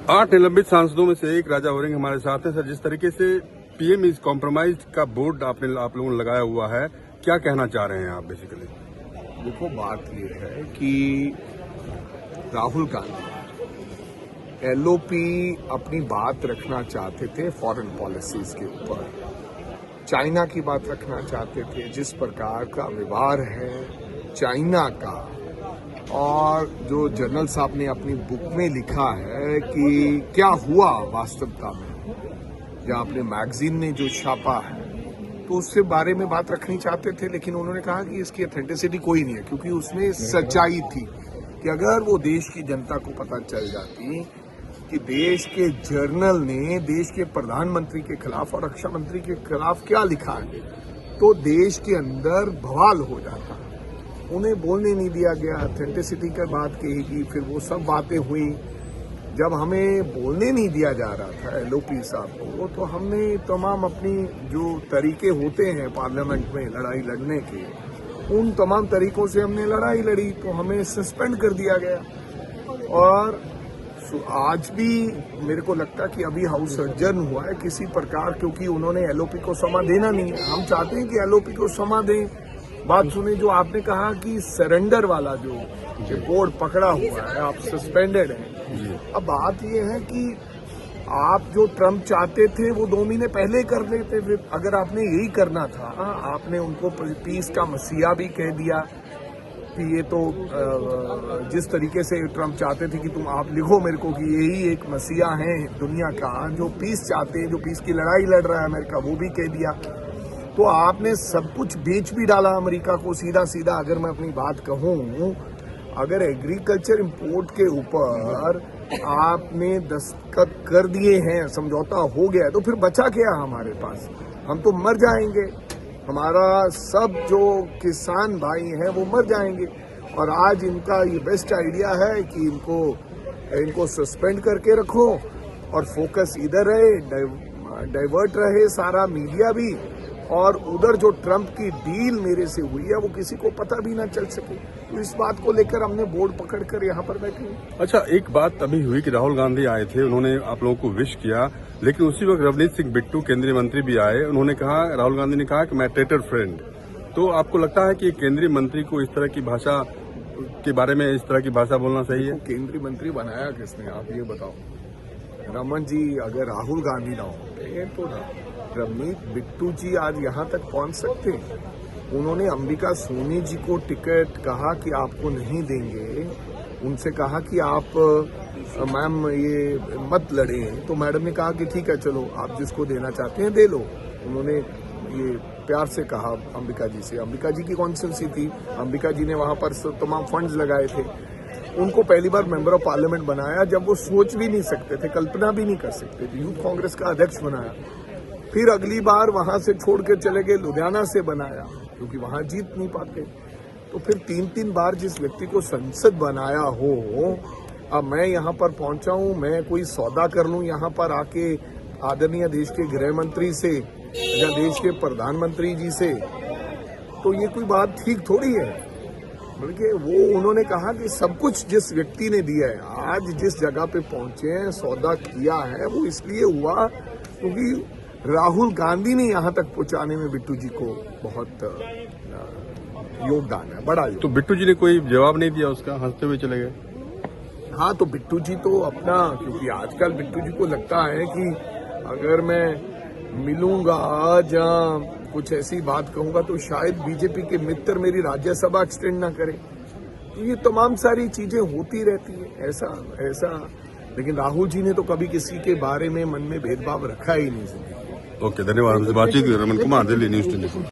8 निलंबित सांसदों में से एक राजा औरंग हमारे साथ हैं। सर, जिस तरीके से पीएम इज कॉम्प्रोमाइज का बोर्ड आप लोगों ने लगाया हुआ है, क्या कहना चाह रहे हैं आप बेसिकली? देखो, बात यह है कि राहुल गांधी एलओपी अपनी बात रखना चाहते थे फॉरेन पॉलिसीज के ऊपर, चाइना की बात रखना चाहते थे। जिस प्रकार का व्यवहार है चाइना का, और जो जनरल साहब ने अपनी बुक में लिखा है कि क्या हुआ वास्तविकता में, या अपने मैगजीन ने जो छापा है, तो उससे बारे में बात रखनी चाहते थे। लेकिन उन्होंने कहा कि इसकी ऑथेंटिसिटी कोई नहीं है, क्योंकि उसमें सच्चाई थी कि अगर वो देश की जनता को पता चल जाती कि देश के जर्नल ने देश के प्रधानमंत्री के खिलाफ और रक्षा मंत्री के खिलाफ क्या लिखा है, तो देश के अंदर बवाल हो जाता। उन्हें बोलने नहीं दिया गया, ऑथेंटिसिटी की बात कही गई, फिर वो सब बातें हुई। जब हमें बोलने नहीं दिया जा रहा था एलओपी साहब को, तो हमने तमाम अपनी जो तरीके होते हैं पार्लियामेंट में लड़ाई लड़ने के, उन तमाम तरीकों से हमने लड़ाई लड़ी, तो हमें सस्पेंड कर दिया गया। और आज भी मेरे को लगता कि अभी हाउस सर्जन हुआ है किसी प्रकार, क्योंकि उन्होंने एलओपी को समा देना नहीं है। हम चाहते हैं कि एलओपी को समा दें। बात सुने जो आपने कहा कि सरेंडर वाला जो बोर्ड पकड़ा हुआ है, आप सस्पेंडेड हैं। अब बात यह है कि आप जो ट्रम्प चाहते थे वो 2 महीने पहले कर लेते। फिर अगर आपने यही करना था, आपने उनको पीस का मसीहा भी कह दिया कि ये तो जिस तरीके से ट्रम्प चाहते थे कि आप लिखो मेरे को कि यही एक मसीहा है दुनिया का जो पीस चाहते हैं, जो पीस की लड़ाई लड़ रहा है अमेरिका, वो भी कह दिया। तो आपने सब कुछ बेच भी डाला अमेरिका को सीधा सीधा। अगर मैं अपनी बात कहूँ, अगर एग्रीकल्चर इंपोर्ट के ऊपर आपने दस्तखत कर दिए हैं, समझौता हो गया है, तो फिर बचा क्या हमारे पास? हम तो मर जाएंगे, हमारा सब जो किसान भाई हैं वो मर जाएंगे। और आज इनका ये बेस्ट आइडिया है कि इनको सस्पेंड करके रखो और फोकस इधर रहे, डाइवर्ट रहे सारा मीडिया भी, और उधर जो ट्रम्प की डील मेरे से हुई है वो किसी को पता भी ना चल सके। तो इस बात को लेकर हमने बोर्ड पकड़कर यहाँ पर बैठे हैं। अच्छा, एक बात अभी हुई कि राहुल गांधी आए थे, उन्होंने आप लोगों को विश किया, लेकिन उसी वक्त रवनीत सिंह बिट्टू केंद्रीय मंत्री भी आए। उन्होंने कहा, राहुल गांधी ने कहा कि मैं ट्रेटर फ्रेंड। तो आपको लगता है कि केंद्रीय मंत्री को इस तरह की भाषा के बारे में इस तरह की भाषा बोलना सही है? केंद्रीय मंत्री बनाया किसने, आप ये बताओ? रमन जी, अगर राहुल गांधी ना होते तो रवनीत बिट्टू जी आज यहाँ तक पहुँच सकते। उन्होंने अंबिका सोनी जी को टिकट कहा कि आपको नहीं देंगे, उनसे कहा कि आप मैम ये मत लड़े, तो मैडम ने कहा कि ठीक है चलो आप जिसको देना चाहते हैं दे लो। उन्होंने ये प्यार से कहा अंबिका जी से। अंबिका जी की कॉन्स्टिट्यूंसी थी, अंबिका जी ने वहाँ पर तमाम फंड्स लगाए थे। उनको पहली बार मेंबर ऑफ पार्लियामेंट बनाया जब वो सोच भी नहीं सकते थे, कल्पना भी नहीं कर सकते थे। यूथ कांग्रेस का अध्यक्ष बनाया। फिर अगली बार वहां से छोड़ के चले गए, लुधियाना से बनाया, क्योंकि वहां जीत नहीं पाते। तो फिर 3 बार जिस व्यक्ति को संसद बनाया हो, अब मैं यहाँ पर पहुंचा हूँ, मैं कोई सौदा कर लूँ यहाँ पर आके आदरणीय देश के गृह मंत्री से या देश के प्रधानमंत्री जी से, तो ये कोई बात ठीक थोड़ी है। बल्कि वो उन्होंने कहा कि सब कुछ जिस व्यक्ति ने दिया है, आज जिस जगह पे पहुंचे हैं, सौदा किया है, वो इसलिए हुआ क्योंकि राहुल गांधी ने यहाँ तक पहुंचाने में बिट्टू जी को बहुत योगदान है, बड़ा योगदान। तो बिट्टू जी ने कोई जवाब नहीं दिया उसका, हंसते हुए चले गए? हाँ, तो बिट्टू जी तो अपना, क्योंकि आजकल बिट्टू जी को लगता है कि अगर मैं मिलूंगा या कुछ ऐसी बात कहूंगा तो शायद बीजेपी के मित्र मेरी राज्यसभा एक्सटेंड ना करें। तो ये तमाम सारी चीजें होती रहती है ऐसा। लेकिन राहुल जी ने तो कभी किसी के बारे में मन में भेदभाव रखा ही नहीं। ओके, धन्यवाद। बातचीत रमन कुमार, दिल्ली न्यूज 24।